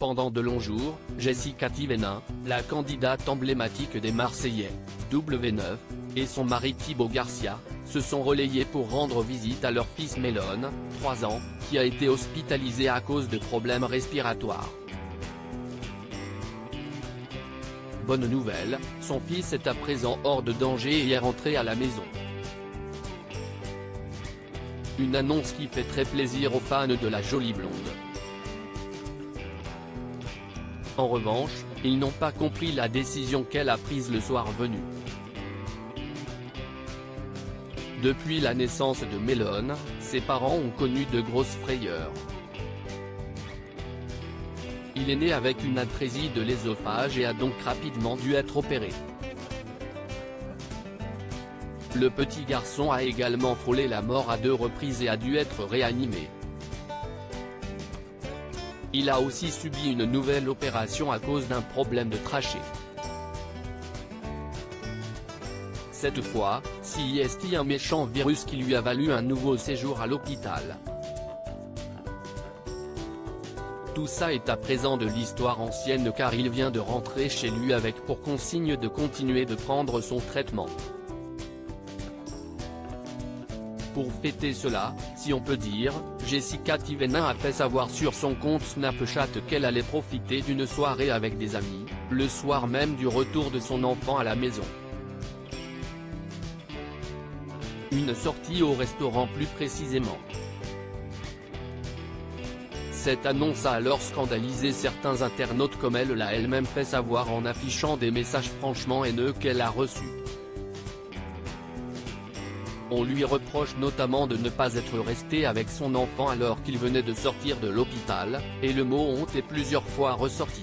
pendant de longs jours, Jessica Thévenin, la candidate emblématique des Marseillais, W9, et son mari Thibaut Garcia, se sont relayés pour rendre visite à leur fils Melon, 3 ans, qui a été hospitalisé à cause de problèmes respiratoires. Bonne nouvelle, son fils est à présent hors de danger et est rentré à la maison. Une annonce qui fait très plaisir aux fans de la jolie blonde. En revanche, ils n'ont pas compris la décision qu'elle a prise le soir venu. Depuis la naissance de Melon, ses parents ont connu de grosses frayeurs. Il est né avec une atrésie de l'œsophage et a donc rapidement dû être opéré. Le petit garçon a également frôlé la mort à 2 reprises et a dû être réanimé. Il a aussi subi une nouvelle opération à cause d'un problème de trachée. Cette fois, c'est un méchant virus qui lui a valu un nouveau séjour à l'hôpital. Tout ça est à présent de l'histoire ancienne car il vient de rentrer chez lui avec pour consigne de continuer de prendre son traitement. Pour fêter cela, si on peut dire, Jessica Thévenin a fait savoir sur son compte Snapchat qu'elle allait profiter d'une soirée avec des amis, le soir même du retour de son enfant à la maison. Une sortie au restaurant plus précisément. Cette annonce a alors scandalisé certains internautes comme elle l'a elle-même fait savoir en affichant des messages franchement haineux qu'elle a reçus. On lui reproche notamment de ne pas être resté avec son enfant alors qu'il venait de sortir de l'hôpital, et le mot honte est plusieurs fois ressorti.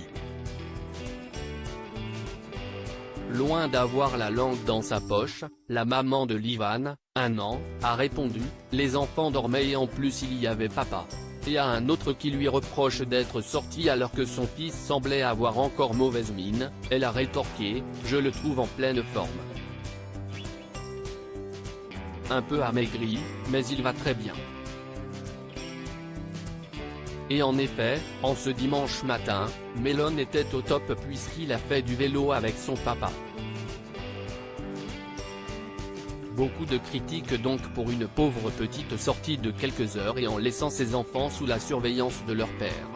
Loin d'avoir la langue dans sa poche, la maman de Livan, 1 an, a répondu « Les enfants dormaient et en plus il y avait papa ». Et à un autre qui lui reproche d'être sorti alors que son fils semblait avoir encore mauvaise mine, elle a rétorqué « Je le trouve en pleine forme. Un peu amaigri, mais il va très bien ». Et en effet, en ce dimanche matin, Melon était au top puisqu'il a fait du vélo avec son papa. Beaucoup de critiques donc pour une pauvre petite sortie de quelques heures et en laissant ses enfants sous la surveillance de leur père.